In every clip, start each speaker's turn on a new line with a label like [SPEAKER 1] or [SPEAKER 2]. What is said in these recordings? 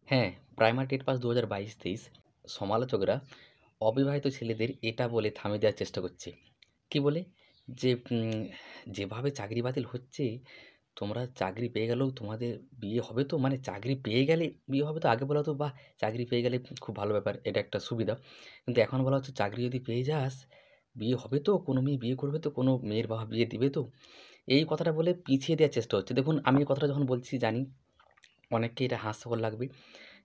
[SPEAKER 1] হ্যাঁ, primary TET pass ২০২২-২৩ সমালোচকরা অবিবাহিত ছেলেদের এটা বলে থামিয়ে দেওয়ার চেষ্টা করছে। কি বলে? যে যেভাবে চাকরি বাতিল হচ্ছে, তোমরা চাকরি পেয়ে গেলেও তোমাদের বিয়ে হবে তো? মানে চাকরি পেয়ে গেলে বিয়ে হবে তো? আগে বলা হতো, বাহ! চাকরি পেয়ে গেলে খুব ভালো ব্যাপার, এটা একটা সুবিধা। কিন্তু এখন বলা হচ্ছে চাকরি যদি পেয়ে যাস, বিয়ে হবে তো? কোনো মেয়ে বিয়ে করবে তো? কোনো মেয়ের বাবা বিয়ে দিবে তো? এই কথাটা বলে পিছিয়ে দেওয়ার চেষ্টা হচ্ছে। দেখুন, আমি এই কথাটা যখন বলছি জানি অনেককে এটা হাস্যকর লাগবে।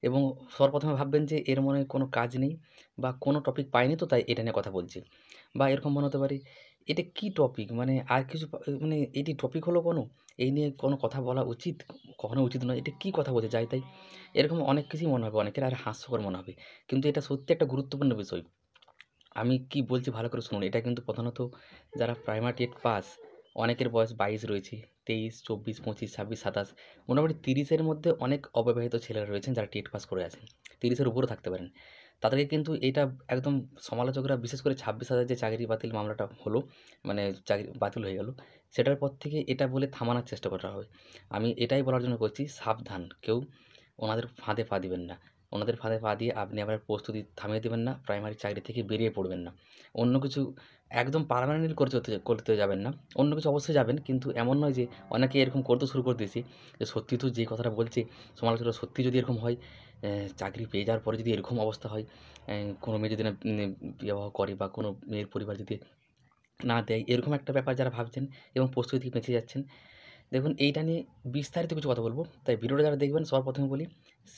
[SPEAKER 1] এবং সর্বপ্রথম এ ভাববেন যে এর মনে হয় কোনো কাজ নেই বা কোনো টপিক পায়নি তো তাই এটা নিয়ে কথা বলছে। বা এরকম মনে হতে পারে, এটা কি টপিক? মানে আর কিছু মানে এটি টপিক হলো কোনো? এই নিয়ে কোনো কথা বলা উচিত? কখনো উচিত নয়। এটা কি কথা বলছে যাই তাই? এরকম অনেক কিছুই মনে হবে অনেকের, আর হাস্যকর মনে হবে। কিন্তু এটা সত্যি একটা গুরুত্বপূর্ণ বিষয়। আমি কি বলছি ভালো করে শুনুন। এটা কিন্তু প্রধানত যারা প্রাইমারি টেট পাস, অনেকের বয়স ২২ রয়েছে, ২৩, ২৪, ২৫, ২৬, ২৭, মোটামুটি ৩০ এর মধ্যে অনেক অবিবাহিত ছেলেরা রয়েছেন যারা টেট পাস করে আছেন। ৩০ এর উপরেও থাকতে পারেন। তাদেরকে কিন্তু এটা একদম সমালোচকরা, বিশেষ করে ২৬,০০০ যে চাকরি বাতিল মামলাটা হলো, মানে চাকরি বাতিল হয়ে গেল, সেটার পর থেকে এটা বলে থামানোর চেষ্টা করা হবে। আমি এটাই বলার জন্য করছি, সাবধান! কেউ ওনাদের ফাঁদে পা দিবেন না। ওনাদের ফাঁদে পা দিয়ে আপনি আবার প্রস্তুতি থামিয়ে দেবেন না, প্রাইমারি চাকরি থেকে বেরিয়ে পড়বেন না। অন্য কিছু একদম পার্মানেন্টলি করতে যাবেন না। অন্য কিছু অবশ্যই যাবেন, কিন্তু এমন নয় যে অনেকে এরকম করতে শুরু করে দিয়েছে যে সত্যি তো যে কথাটা বলছে সমালোচকরা, সত্যি যদি এরকম হয়, চাকরি পেয়ে যাওয়ার পরে যদি এরকম অবস্থা হয়, কোনো মেয়ে যদি না বিবাহ করে বা কোনো মেয়ের পরিবার যদি না দেয়, এরকম একটা ব্যাপার যারা ভাবছেন এবং প্রস্তুতি থেকে বেঁচে যাচ্ছেন, দেখুন এইটা নিয়ে বিস্তারিত কিছু কথা বলবো। তাই ভিডিওটা যারা দেখবেন সবার প্রথমে বলি,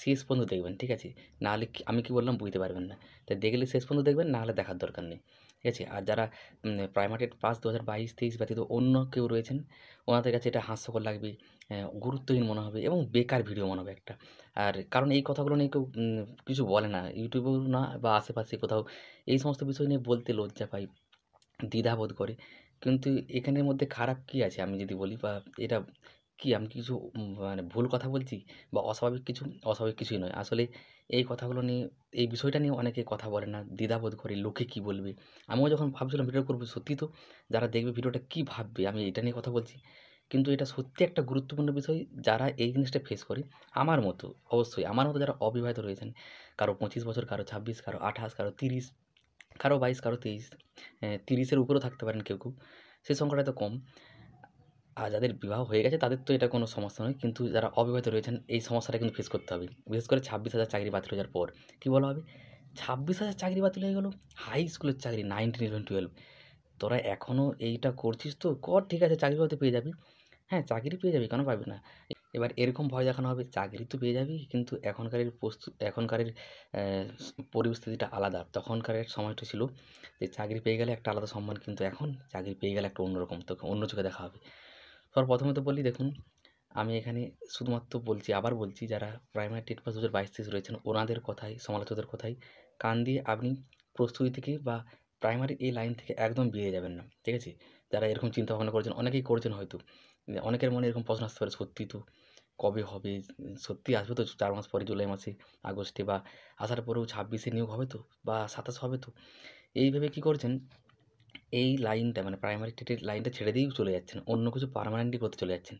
[SPEAKER 1] শেষ পর্যন্ত দেখবেন, ঠিক আছে? নাহলে আমি কি বললাম বুঝতে পারবেন না। তাই দেখলে শেষ পর্যন্ত দেখবেন, না হলে দেখার দরকার নেই। ঠিক আছে? আর যারা প্রাইমারি পাস ২০২২-২৩ ব্যতীত অন্য কেউ রয়েছেন, ওনাদের কাছে এটা হাস্যকর লাগবে, গুরুত্বহীন মনে হবে এবং বেকার ভিডিও মনে হবে একটা। আর কারণ এই কথাগুলো নিয়ে কেউ কিছু বলে না। ইউটিউবেও না বা আশেপাশে কোথাও এই সমস্ত বিষয় নিয়ে বলতে লজ্জা পায়, দ্বিধাবোধ করে। কিন্তু এখানের মধ্যে খারাপ কী আছে আমি যদি বলি, বা এটা কি আমি কিছু মানে ভুল কথা বলছি বা অস্বাভাবিক কিছু? অস্বাভাবিক কিছুই নয়। আসলে এই কথাগুলো নিয়ে, এই বিষয়টা নিয়ে অনেকে কথা বলে না, দ্বিধাবোধ করে, লোকে কী বলবে? আমিও যখন ভাবছিলাম ভিডিও করব, সত্যিই তো যারা দেখবে ভিডিওটা কী ভাববে আমি এটা নিয়ে কথা বলছি। কিন্তু এটা সত্যি একটা গুরুত্বপূর্ণ বিষয়, যারা এই জিনিসটা ফেস করে, আমার মতো, অবশ্যই আমার মতো যারা অবিবাহিত রয়েছেন, কারো ২৫ বছর, কারো ২৬, কারো ২৮, কারো ৩০, কারো ২২, কারো ২৩, ৩০ এর উপরেও থাকতে পারেন কেউ, কেউ। সেই সংখ্যাটা তো কম। আর যাদের বিবাহ হয়ে গেছে তাদের তো এটা কোনো সমস্যা নয়। কিন্তু যারা অবিবাহিত রয়েছেন এই সমস্যাটা কিন্তু ফেস করতে হবে। বিশেষ করে ২৬,০০০ চাকরি বাতিল হয়ে যাওয়ার পর। কি বলা হবে? ২৬,০০০ চাকরি বাতিল হয়ে গেল। হাই স্কুলের চাকরি 9, 10, 11, 12, তোরা এখনও এইটা করছিস তো? কর, ঠিক আছে, চাকরি হয়তো পেয়ে যাবি। হ্যাঁ, চাকরি পেয়ে যাবি, কেন পাবি না? এবার এরকম ভয় দেখানো হবে, চাকরি তো পেয়ে যাবি, কিন্তু এখনকারের পরিস্থিতিটা আলাদা। তখনকারের সময়টা ছিল যে চাকরি পেয়ে গেলে একটা আলাদা সম্মান, কিন্তু এখন চাকরি পেয়ে গেলে একটা অন্যরকম, তোকে অন্য চোখে দেখা হবে। প্রথমে তো বলি, দেখুন, আমি এখানে শুধুমাত্র বলছি, আবার বলছি, যারা প্রাইমারি টেট পাস ২০২২-২৩ রয়েছেন ওনাদের কথায়, সমালোচকদের কথায় কান দিয়ে আপনি প্রস্তুতি থেকে বা প্রাইমারি এই লাইন থেকে একদম বেরিয়ে যাবেন না। ঠিক আছে? যারা এরকম চিন্তাভাবনা করছেন, অনেকেই করছেন হয়তো। অনেকের মনে এরকম প্রশ্ন আসতে পারে, সত্যি তো কবে হবে? সত্যি আসবে তো ৪ মাস পরে, জুলাই মাসে, আগস্টে, বা আসার পরেও ২৬-এ নিয়োগ হবে তো? বা ২৭ হবে তো? এই ভেবে কী করছেন, এই লাইনটা মানে প্রাইমারি টেটের লাইনটা ছেড়ে দিয়েই চলে যাচ্ছেন। অন্য কিছু পার্মানেন্টলি করতে চলে যাচ্ছেন।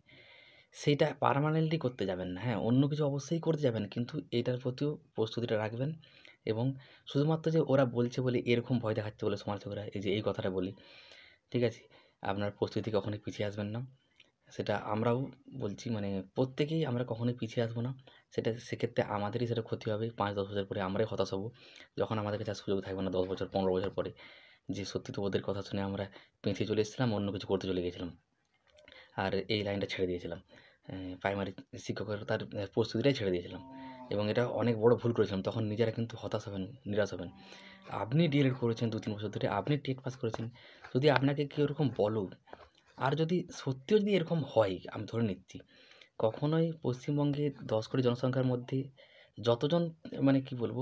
[SPEAKER 1] সেইটা পার্মানেন্টলি করতে যাবেন না। হ্যাঁ, অন্য কিছু অবশ্যই করতে যাবেন, কিন্তু এটার প্রতিও প্রস্তুতিটা রাখবেন। এবং শুধুমাত্র যে ওরা বলছে বলে, এরকম ভয় দেখাচ্ছে বলে সমালোচকরা, এই যে এই কথাটা বলি, ঠিক আছে? আপনার প্রস্তুতি থেকে কখনোই পিছিয়ে আসবেন না। সেটা আমরাও বলছি, মানে প্রত্যেকেই আমরা কখনোই পিছিয়ে আসবো না। সেক্ষেত্রে আমাদেরই সেটা ক্ষতি হবে। ৫-১০ বছর পরে আমরাই হতাশ হবো। যখন আমাদের কাছে আর সুযোগ থাকবে না ১০ বছর, ১৫ বছর পরে, যে সত্যি তো ওদের কথা শুনে আমরা পেঁচিয়ে চলে এসেছিলাম, অন্য কিছু করতে চলে গেছিলাম। আর এই লাইনটা ছেড়ে দিয়েছিলাম। প্রাইমারি শিক্ষকতার প্রস্তুতিটাই ছেড়ে দিয়েছিলাম। এবং এটা অনেক বড় ভুল করেছিলাম। তখন নিজেরা কিন্তু হতাশ হবেন, নিরাশ হবেন। আপনি ডিএলএড করেছেন ২-৩ বছর ধরে, আপনি টেট পাস করেছেন। যদি আপনাকে কেউ এরকম বলো, আর যদি সত্যিও যদি এরকম হয়, আমি ধরে নিচ্ছি, কখনোই পশ্চিমবঙ্গে ১০ কোটি জনসংখ্যার মধ্যে যতজন, মানে কি বলবো,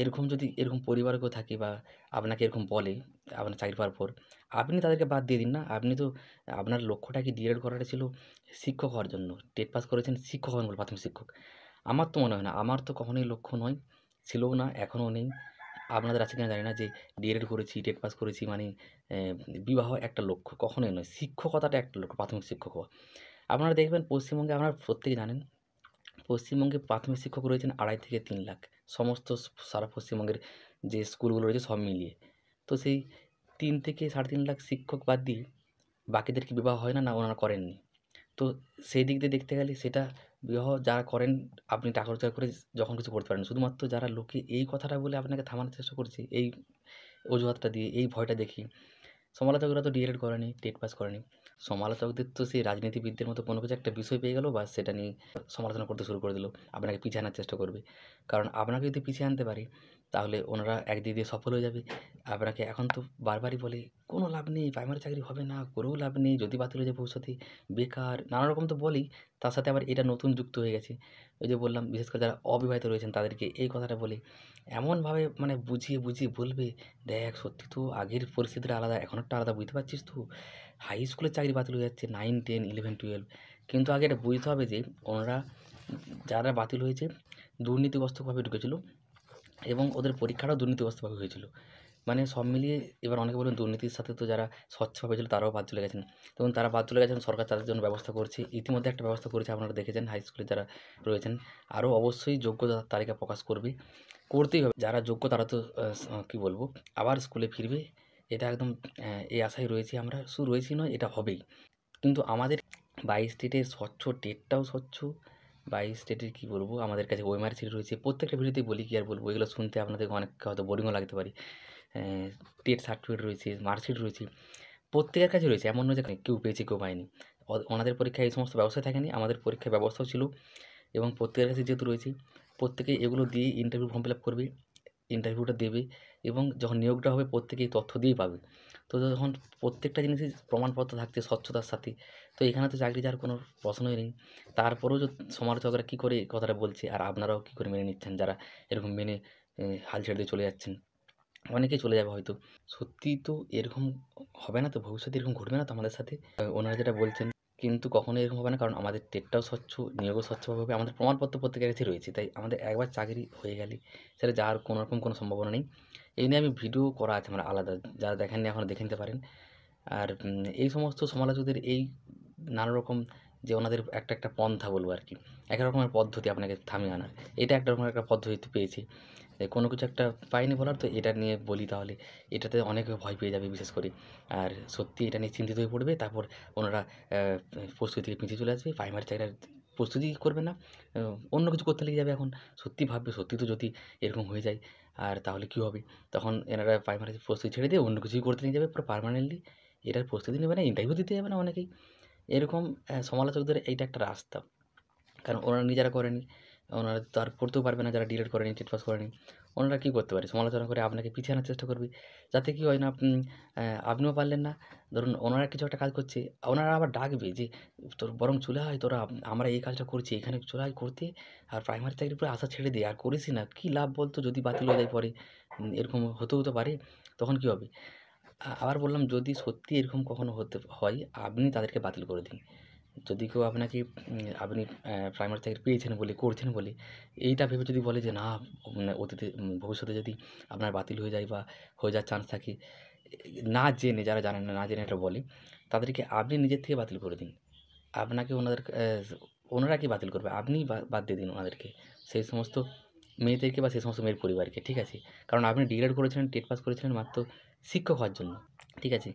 [SPEAKER 1] এরকম যদি এরকম পরিবারে কেউ থাকে বা আপনাকে এরকম বলে আপনার চাকরি পাওয়ার পর, আপনি তাদেরকে বাদ দিয়ে দিন না। আপনি তো, আপনার লক্ষ্যটা কি ডিএলএড করাটা ছিল শিক্ষক হওয়ার জন্য। টেট পাস করেছেন শিক্ষক হবেন বলে, প্রাথমিক শিক্ষক। আমার তো মনে হয় না, আমার তো কখনোই লক্ষ্য নয়, ছিলও না, এখনও নেই। আপনাদের আছে কিনা জানি না, যে ডিএলএড করেছি, টেট পাস করেছি মানে বিবাহ একটা লক্ষ্য, কখনোই নয়। শিক্ষকতাটা একটা লক্ষ্য, প্রাথমিক শিক্ষক হওয়া। আপনারা দেখবেন পশ্চিমবঙ্গে, আপনারা প্রত্যেকে জানেন, পশ্চিমবঙ্গে প্রাথমিক শিক্ষক রয়েছেন 2.5 থেকে 3 লাখ। সমস্ত সারা পশ্চিমবঙ্গের যে স্কুলগুলো রয়েছে সব মিলিয়ে। তো সেই 3 থেকে 3.5 লাখ শিক্ষক বাদ দিয়ে বাকিদের কি বিবাহ হয় না? না ওনারা করেননি। তো সেই দিক দিয়ে দেখতে গেলে সেটা বিবাহ যারা করেন আপনি টাকা রোজগার করে যখন কিছু করতে পারেন। শুধুমাত্র যারা লোকে এই কথাটা বলে আপনাকে থামানোর চেষ্টা করছে, এই অজুহাতটা দিয়ে, এই ভয়টা দেখিয়ে। সমালোচকরা তো ডিএলএড করেনি, টেট পাস করেনি। সমালোচকদের তো সেই রাজনীতিবিদদের মতো কোনো কিছু একটা বিষয় পেয়ে গেল, বাস সেটা নিয়ে সমালোচনা করতে শুরু করে দিল। আপনাকে পিছিয়ে আনার চেষ্টা করবে। কারণ আপনাকে যদি পিছিয়ে আনতে পারে, তাহলে ওনারা একদিক দিয়ে সফল হয়ে যাবে। আপনাকে এখন তো বারবারই বলে, "কোনো লাভ নেই, প্রাইমারি চাকরি হবে না, করেও লাভ নেই, যদি বাতিল হয়ে যায় ভবিষ্যতে, বেকার।" নানা রকম তো বলেই। তার সাথে আবার এটা নতুন যুক্ত হয়ে গেছে। ওই যে বললাম, বিশেষ করে যারা অবিবাহিত রয়েছেন তাদেরকে এই কথাটা বলে এমনভাবে মানে বুঝিয়ে, বুঝিয়ে বলবে, "দেখ সত্যি তো আগের পরিস্থিতিটা আলাদা, এখন একটা আলাদা বুঝতে পারছিস তো? হাই স্কুলের চাকরি বাতিল হয়ে যাচ্ছে 9, 10, 11, 12।" কিন্তু আগে এটা বুঝতে হবে যে ওনারা যারা বাতিল হয়েছে দুর্নীতিগ্রস্তভাবে ঢুকেছিল এবং ওদের পরীক্ষাটাও দুর্নীতিগ্রস্তভাবে হয়েছিল। মানে সব মিলিয়ে এবার অনেকে বলবেন দুর্নীতির সাথে তো যারা স্বচ্ছভাবে ছিল তারাও বাদ চলে গেছেন। এবং তারা বাদ চলে গেছেন, সরকার তাদের জন্য ব্যবস্থা করছে। ইতিমধ্যে একটা ব্যবস্থা করেছে, আপনারা দেখেছেন হাই স্কুলে যারা রয়েছেন। আরও অবশ্যই যোগ্যতা তালিকা প্রকাশ করবে। করতেই হবে। যারা যোগ্য তারা তো কী বলবো আবার স্কুলে ফিরবে। এটা একদম এই আশায় রয়েছি আমরা। শুধু রয়েছি নয়, এটা হবেই। কিন্তু আমাদের 22 স্টেটের স্বচ্ছ টেটটাও স্বচ্ছ। 22 স্টেটের কী বলবো আমাদের কাছে ওএমআর শিট রয়েছে। প্রত্যেকটা ভিডিওতেই বলি, কি আর বলবো, এগুলো শুনতে আপনাদের অনেককে হয়তো বোরিংও লাগতে পারে। টেট সার্টিফিকেট রয়েছে, মার্কশিট রয়েছে। প্রত্যেকের কাছে রয়েছে। এমন নয় যে কেউ পেয়েছে কেউ পায়নি। ওনাদের পরীক্ষায় এই সমস্ত ব্যবস্থা থাকেনি। আমাদের পরীক্ষার ব্যবস্থাও ছিল এবং প্রত্যেকের কাছে যেহেতু রয়েছে, প্রত্যেকে এগুলো দিয়েই ইন্টারভিউ ফর্ম ফিল আপ করবে। ইন্টারভিউটা দেবে এবং যখন নিয়োগটা হবে প্রত্যেকেই তথ্য দিয়েই পাবে। তো যখন প্রত্যেকটা জিনিসই প্রমাণপত্র থাকছে স্বচ্ছতার সাথে, তো এখানে তো চাকরি যাওয়ার কোনো প্রশ্নই নেই। তারপরেও সমালোচকরা কী করে এই কথাটা বলছে আর আপনারাও কী করে মেনে নিচ্ছেন, যারা এরকম মেনে হাল ছেড়ে দিয়ে চলে যাচ্ছেন। অনেকেই চলে যাবে হয়তো। সত্যিই তো এরকম হবে না তো? ভবিষ্যতে এরকম ঘটবে না তো আমাদের সাথে? ওনারা যেটা বলছেন, কিন্তু কখনোই এরকম হবে না। কারণ আমাদের টেটটাও স্বচ্ছ, নিয়োগও স্বচ্ছভাবে হবে। আমাদের প্রমাণপত্র প্রত্যেকের কাছেই রয়েছে। তাই আমাদের একবার চাকরি হয়ে গেলে সেটা যাওয়ার কোনো রকম কোনো সম্ভাবনা নেই। এই নিয়ে আমি ভিডিও করা আছে আমার আলাদা। যারা দেখেননি এখনও দেখে নিতে পারেন। আর এই সমস্ত সমালোচকদের এই নানা রকম যে ওনাদের একটা, একটা পন্থা বলবো আরকি। এক রকমের পদ্ধতি আপনাকে থামিয়ে আনার। এটা একটা রকমের একটা পদ্ধতি পেয়েছি। কোনো কিছু একটা পাইনি বলার, তো এটা নিয়ে বলি তাহলে। এটাতে অনেকে ভয় পেয়ে যাবে বিশেষ করে। আর সত্যি এটা নিয়ে চিন্তিত হয়ে পড়বে। তারপর ওনারা প্রস্তুতি থেকে পিছিয়ে চলে আসবে। প্রাইমারি চাকরির প্রস্তুতি করবে না। অন্য কিছু করতে লেগে যাবে এখন। সত্যি ভাববে সত্যি তো যদি এরকম হয়ে যায় আর তাহলে কী হবে? তখন এনারা প্রাইমারি প্রস্তুতি ছেড়ে দিয়ে অন্য কিছুই করতে লেগে যাবে পুরো পার্মানেন্টলি। এটার প্রস্তুতি নেবে না, ইন্টারভিউ দিতে যাবে না অনেকেই। এরকম সমালোচকদের এইটা একটা রাস্তা। কারণ ওনারা নিজেরা করেনি। ওনারা তো আর পড়তেও পারবে না যারা ডিএলএড করেনি, টেট পাস করেনি। ওনারা কী করতে পারে? সমালোচনা করে আপনাকে পিছিয়ে আনার চেষ্টা করবে। যাতে কী হয় না, আপনিও পারলেন না। ধরুন ওনারা কিছু একটা কাজ করছে, ওনারা আবার ডাকবে যে, "তোর বরং চলে আয়, তোরা আমরা এই কাজটা করছি, এখানে চলে আয় করতে। আর প্রাইমারি চাকরির উপরে আশা ছেড়ে দে। আর করিসই না। কী লাভ বলতো যদি বাতিল হয়ে যায় পরে? এরকম হতেও তো পারে। তখন কী হবে?" আবার বললাম, যদি সত্যি এরকম কখনো হতে হয়, আপনি তাদেরকে বাতিল করে দিন। যদি কেউ আপনাকে আপনি প্রাইমারি চাকরি পেয়েছেন বলে, করছেন বলে, এইটা ভেবে যদি বলে যে না, অতীতে ভবিষ্যতে যদি আপনার বাতিল হয়ে যায় বা হয়ে যাওয়ার চান্স থাকে, না জেনে, যারা জানেন না, না জেনে এটা বলে, তাদেরকে আপনি নিজের থেকে বাতিল করে দিন। আপনাকে ওনাদের ওনারা কি বাতিল করবে? আপনিই বাদ দিয়ে দিন ওনাদেরকে। সেই সমস্ত মেয়েদেরকে বা সেই সমস্ত মেয়ের পরিবারকে, ঠিক আছে? কারণ আপনি ডিএলএড করেছিলেন, টেট পাস করেছিলেন মাত্র শিক্ষক হওয়ার জন্য, ঠিক আছে?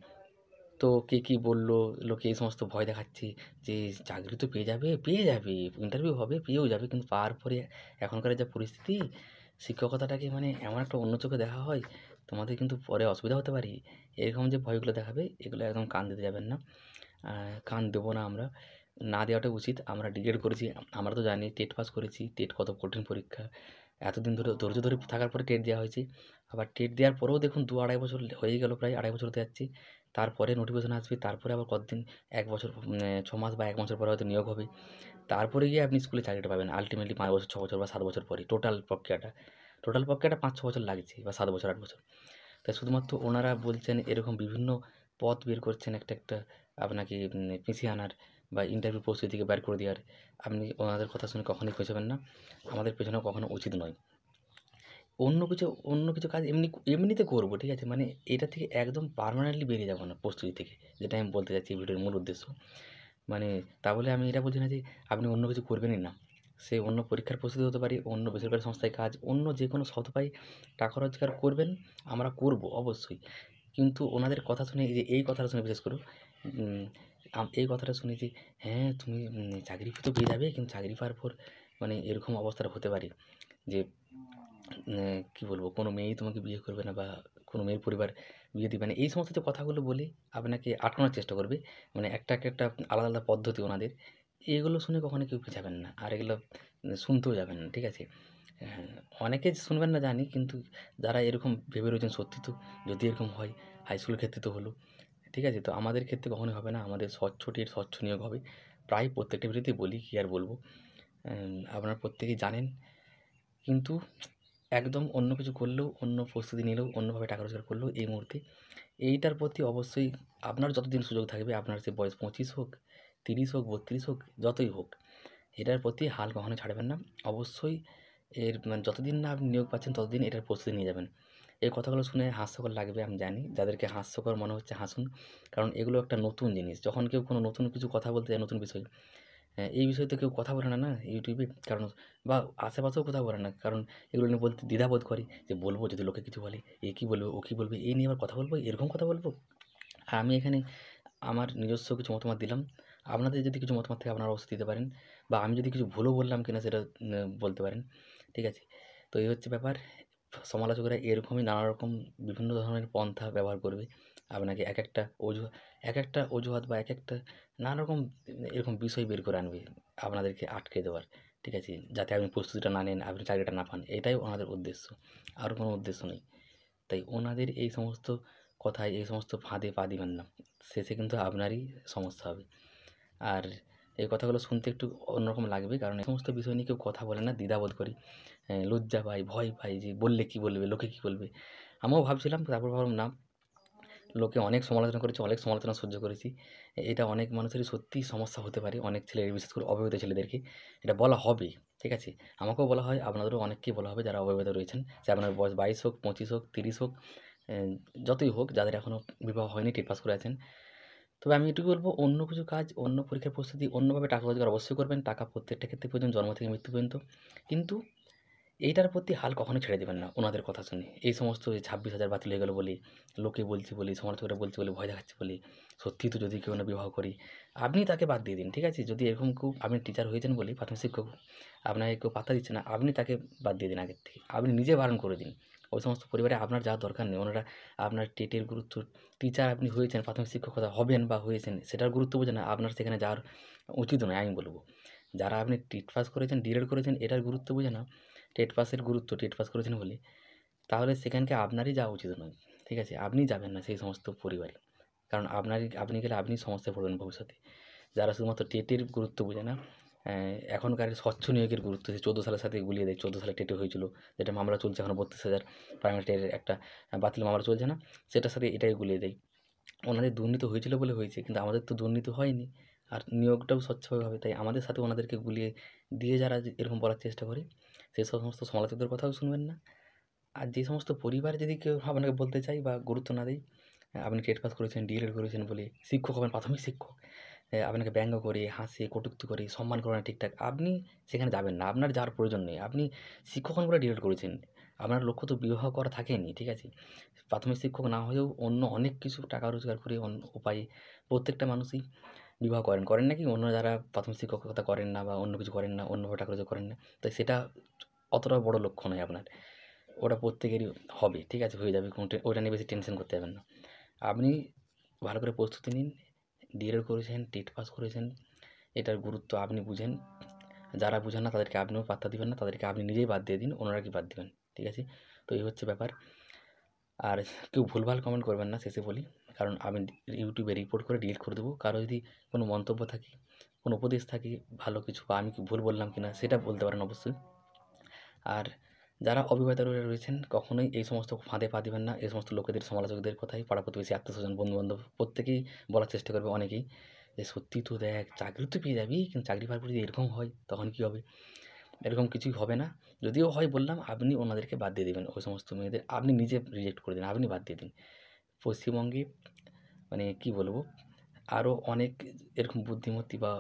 [SPEAKER 1] তো কে কী বলল, লোকে এই সমস্ত ভয় দেখাচ্ছে যে চাকরি তো পেয়ে যাবে, পেয়ে যাবে। ইন্টারভিউ হবে, পেয়েও যাবে। কিন্তু পাওয়ার পরে এখনকার যা পরিস্থিতি, শিক্ষকতাটাকে মানে এমন একটা অন্য চোখে দেখা হয়, তোমাদের কিন্তু পরে অসুবিধা হতে পারে। এরকম যে ভয়গুলো দেখাবে, এগুলো একদম কান দিতে যাবেন না। কান দেবো না আমরা। না দেওয়াটাই উচিত। আমরা ডিগ্রেড করেছি। আমরা তো জানি টেট পাস করেছি। টেট কত কঠিন পরীক্ষা। এতদিন ধরে ধৈর্য ধরে থাকার পরে টেট দেওয়া হয়েছে। আবার টেট দেওয়ার পরেও দেখুন ২-২.৫ বছর হয়ে গেল, প্রায় ২.৫ বছর হতে যাচ্ছে। তারপরে নোটিফিকেশন আসবে। তারপরে আবার কতদিন, ১ বছর ৬ মাস বা ১ বছর পরে হয়তো নিয়োগ হবে। তারপরে গিয়ে আপনি স্কুলে চাকরিটা পাবেন। আল্টিমেটলি ৫ বছর, ৬ বছর বা ৭ বছর পরে টোটাল প্রক্রিয়াটা। টোটাল প্রক্রিয়াটা ৫-৬ বছর লাগছে বা ৭ বছর, ৮ বছর। তাই শুধুমাত্র ওনারা বলছেন এরকম বিভিন্ন পথ বের করছেন একটা, একটা আপনাকে পিছিয়ে আনার বা ইন্টারভিউ প্রস্তুতি থেকে বের করে দেওয়ার। আপনি ওনাদের কথা শুনে কখনোই পেছাবেন না। আমাদের পেছানো কখনো উচিত নয়। অন্য কিছু কাজ এমনিতে করব, ঠিক আছে? মানে এটা থেকে একদম পার্মানেন্টলি বেরিয়ে যাব না প্রস্তুতি থেকে। যেটা আমি বলতে চাচ্ছি এই ভিডিওর মূল উদ্দেশ্য। মানে তা বলে আমি এটা বলছি না যে আপনি অন্য কিছু করবেনই না। সে অন্য পরীক্ষার প্রস্তুতি হতে পারে, অন্য বেসরকারি সংস্থায় কাজ, অন্য যে কোনো সৎ উপায়ে টাকা রোজগার করবেন, আমরা করব অবশ্যই। কিন্তু ওনাদের কথা শুনে এই কথাটা শুনে বিশেষ করে উম এই কথাটা শুনে যে হ্যাঁ, তুমি চাকরি তো পেয়ে যাবে, কিন্তু চাকরি পাওয়ার পর মানে এরকম অবস্থাটা হতে পারে যে কী বলবো, কোনো মেয়েই তোমাকে বিয়ে করবে না বা কোনো মেয়ের পরিবার বিয়ে দিবে না। এই সমস্ত যে কথাগুলো বলে আপনাকে আটকানোর চেষ্টা করবে। মানে একটা আলাদা, আলাদা পদ্ধতি ওনাদের। এগুলো শুনে কখনো কেউ পিছাবেন না। আর এগুলো শুনতেও যাবেন না। ঠিক আছে? হ্যাঁ, অনেকে শুনবেন না জানি, কিন্তু যারা এরকম ভেবে রয়েছেন সত্যি তো যদি এরকম হয়, হাই স্কুলের ক্ষেত্রে তো হলো। ঠিক আছে? তো আমাদের ক্ষেত্রে কখনোই হবে না। আমাদের স্বচ্ছ নিয়োগ হবে। প্রায় প্রত্যেকটা ভিডিওতেই বলি, কী আর বলব। আপনারা প্রত্যেকেই জানেন। কিন্তু একদম অন্য কিছু করলেও, অন্য প্রস্তুতি নিলেও, অন্যভাবে টাকা রোজগার করলেও এই মুহূর্তে এইটার প্রতি অবশ্যই আপনার যতদিন সুযোগ থাকবে, আপনার সে বয়স 25 হোক, 30 হোক, 32 হোক, যতই হোক, এটার প্রতি হাল কখনো ছাড়বেন না। অবশ্যই এর মানে যতদিন না আপনি নিয়োগ পাচ্ছেন ততদিন এটার প্রস্তুতি নিয়ে যাবেন। এই কথাগুলো শুনে হাস্যকর লাগবে আমি জানি। যাদেরকে হাস্যকর মনে হচ্ছে হাসুন। কারণ এগুলো একটা নতুন জিনিস। যখন কেউ কোনো নতুন কিছু কথা বলতে যায়, নতুন বিষয়, হ্যাঁ, এই বিষয়ে তো কেউ কথা বলে না, না ইউটিউবে। কারণ বা আশেপাশেও কথা বলে না। কারণ এগুলো নিয়ে বলতে দ্বিধাবোধ করে যে বলবো যদি লোকে কিছু বলে, এ কী বলবে, ও কী বলবে, এই নিয়ে আবার কথা বলবো, এরকম কথা বলবো? আর আমি এখানে আমার নিজস্ব কিছু মতামত দিলাম। আপনাদের যদি কিছু মতামত থাকে আপনারা অবশ্যই দিতে পারেন। বা আমি যদি কিছু ভুলও বললাম কিনা সেটা বলতে পারেন। ঠিক আছে? তো এই হচ্ছে ব্যাপার। সমালোচকরা এরকমই নানা রকম বিভিন্ন ধরনের পন্থা ব্যবহার করবে। আপনাকে একেকটা অজুহাত বা একেকটা নানা রকম এরকম বিষয় বের করে আনবে আপনাদেরকে আটকে দেওয়ার। ঠিক আছে? যাতে আপনি প্রস্তুতিটা না নেন, আপনি চাকরিটা না পান। এটাই ওনাদের উদ্দেশ্য। আর কোনো উদ্দেশ্য নেই। তাই ওনাদের এই সমস্ত কথায়, এই সমস্ত ফাঁদে পা দিবেন না। শেষে কিন্তু আপনারই সমস্যা হবে। আর এই কথাগুলো শুনতে একটু অন্যরকম লাগবে, কারণ এই সমস্ত বিষয় নিয়ে কেউ কথা বলে না, দ্বিধাবোধ করি। লজ্জা পাই, ভয় পাই যে বললে কী বলবে, লোকে কী বলবে? আমিও ভাবছিলাম, তারপর ভাবলাম না, লোকে অনেক সমালোচনা করেছে, অনেক সমালোচনা সহ্য করেছি। এটা অনেক মানুষেরই সত্যিই সমস্যা হতে পারে। অনেক ছেলের, বিশেষ করে অবিবাহিত ছেলেদেরকে এটা বলা হবে। ঠিক আছে? আমাকেও বলা হয়, আপনাদেরও অনেককেই বলা হবে যারা অবিবাহিত রয়েছেন। সে আপনার বয়স 22 হোক, 25 হোক, 30 হোক, যতই হোক, যাদের এখনও বিবাহ হয়নি, টেট পাস করে আছেন। তবে আমি এটুকু বলব, অন্য কিছু কাজ, অন্য পরীক্ষার প্রস্তুতি, অন্যভাবে টাকা রোজগার অবশ্যই করবেন। টাকা প্রত্যেকটা ক্ষেত্রে প্রয়োজন, জন্ম থেকে মৃত্যু পর্যন্ত। কিন্তু এইটার প্রতি হাল কখনোই ছেড়ে দেবেন না ওনাদের কথা শুনে। এই সমস্ত যে 26,000 বাতিল হয়ে গেল বলে, লোকে বলছে বলে, সমালোচকরা বলছে বলে, ভয় দেখাচ্ছে বলে, সত্যিই তো যদি কেউ না বিবাহ করে, আপনি তাকে বাদ দিয়ে দিন। ঠিক আছে? যদি এরকম কেউ, আপনি টিচার হয়েছেন বলেই, প্রাথমিক শিক্ষক, আপনাকে কেউ পাত্তা দিচ্ছে না, আপনি তাকে বাদ দিয়ে দিন আগের থেকে। আপনি নিজে বারণ করে দিন। ওই সমস্ত পরিবারে আপনার যাওয়ার দরকার নেই। ওনারা আপনার টেটের গুরুত্ব, টিচার আপনি হয়েছেন, প্রাথমিক শিক্ষকতা হবেন বা হয়েছেন, সেটার গুরুত্ব বোঝে না। আপনার সেখানে যাওয়ার উচিত নয় আমি বলব। যারা আপনি টেট পাস করেছেন, ডিএলএড করেছেন, এটার গুরুত্ব বোঝে না। টেট পাসের গুরুত্ব, টেট পাস করেছেন বলে, তাহলে সেখানকে আপনারই যাওয়া উচিত নয়। ঠিক আছে? আপনি যাবেন না সেই সমস্ত পরিবারে। কারণ আপনি গেলে আপনি সমস্যায় পড়বেন ভবিষ্যতে। যারা শুধুমাত্র টেটের গুরুত্ব বোঝে না, এখনকার স্বচ্ছ নিয়োগের গুরুত্ব, যে 14 সালের সাথে গুলিয়ে দেয়। 14 সালে টেটে হয়েছিল, যেটা মামলা চলছে এখনও 32,000 প্রাইমারি একটা বাতিল মামলা চলছে না? সেটার সাথে এটাই গুলিয়ে দেয়। ওনাদের দুর্নীতি হয়েছিল বলে হয়েছে, কিন্তু আমাদের তো দুর্নীতি হয়নি। আর নিয়োগটাও স্বচ্ছভাবে হবে। তাই আমাদের সাথে ওনাদেরকে গুলিয়ে দিয়ে যারা যে এরকম বলার চেষ্টা করে, সেই সমস্ত সমালোচকদের কথাও শুনবেন না। আর যে সমস্ত পরিবার যদি কেউ আপনাকে বলতে চায় বা গুরুত্ব না দেয়, আপনি টেট পাস করেছেন, ডিএলএড করেছেন বলে শিক্ষক হবেন, প্রাথমিক শিক্ষক, আপনাকে ব্যঙ্গ করে, হাসে, কটূক্তি করে, সম্মান করে না ঠিকঠাক, আপনি সেখানে যাবেন না। আপনার যাওয়ার প্রয়োজন নেই। আপনি শিক্ষক হন বলে ডিএলএড করেছেন। আপনার লক্ষ্য তো বিবাহ করা থাকেনি। ঠিক আছে? প্রাথমিক শিক্ষক না হয়েও অন্য অনেক কিছু টাকা রোজগার করে অন্য উপায়ে প্রত্যেকটা মানুষই বিবাহ করেন। করেন না কি? অন্য যারা প্রাথমিক শিক্ষকতা করেন না বা অন্য কিছু করেন না, অন্যভাবে টাকা রোজগার করেন না। তাই সেটা অতটা বড় লক্ষ্য নয় আপনার। ওটা প্রত্যেকেরই হবে। ঠিক আছে? হয়ে যাবে। ওটা নিয়ে বেশি টেনশন করতে যাবেন না। আপনি ভালো করে প্রস্তুতি নিন। ডিএলএড করেছেন, টেট পাস করেছেন, এটার গুরুত্ব আপনি বুঝেন। যারা বুঝেন না তাদেরকে আপনিও পাত্তা দিবেন না। তাদেরকে আপনি নিজেই বাদ দিয়ে দিন। ওনারা কি বাদ দিবেন। ঠিক আছে? তো এই হচ্ছে ব্যাপার। আর কেউ ভুলভাল কমেন্ট করবেন না, শেষে বলি। কারণ আমি ইউটিউবে রিপোর্ট করে ডিলিট করে দেবো। কারো যদি কোনো মন্তব্য থাকে, কোনো উপদেশ থাকে ভালো কিছু, বা আমি কি ভুল বললাম কিনা সেটা বলতে পারেন অবশ্যই। আর যারা অবিবাহিত রয়েছেন, কখনোই এই সমস্ত ফাঁদে পা দিবেন না। এই সমস্ত লোকেদের, সমালোচকদের কথাই, পাড়া প্রতিবেশী, আত্মীয়স্বজন, বন্ধু-বান্ধব প্রত্যেকেই বলার চেষ্টা করবে অনেকেই, যে সত্যি তো দেখ, চাকরি তো পেয়ে যাবি, কিন্তু চাকরি পাওয়ার পর যদি এরকম হয় তখন কী হবে? এরকম কিছুই হবে না। যদিও হয় বললাম, আপনি ওনাদেরকে বাদ দিয়ে দিবেন। ওই সমস্ত মেয়েদের আপনি নিজে রিজেক্ট করে দিন, আপনি বাদ দিয়ে দিন। পশ্চিমবঙ্গে মানে কী বলবো, আরও অনেক এরকম বুদ্ধিমতী বা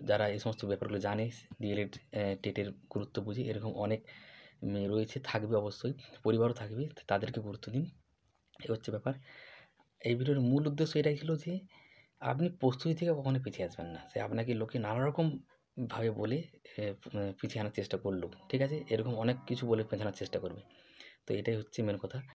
[SPEAKER 1] যারা এই সমস্ত ব্যাপারগুলো জানে, ডিএলএড টেটের গুরুত্ব বুঝে, এরকম অনেক মেয়ে রয়েছে, থাকবে অবশ্যই, পরিবারও থাকবে। তাদেরকে গুরুত্ব দিন। এই হচ্ছে ব্যাপার। এই ভিডিওর মূল উদ্দেশ্য এটাই ছিল যে আপনি প্রস্তুতি থেকে কখনোই পিছিয়ে আসবেন না। সে আপনাকে লোকে নানা রকমভাবে বলে পিছিয়ে আনার চেষ্টা করলো, ঠিক আছে? এরকম অনেক কিছু বলে পেছানোর চেষ্টা করবে। তো এটাই হচ্ছে মেন কথা।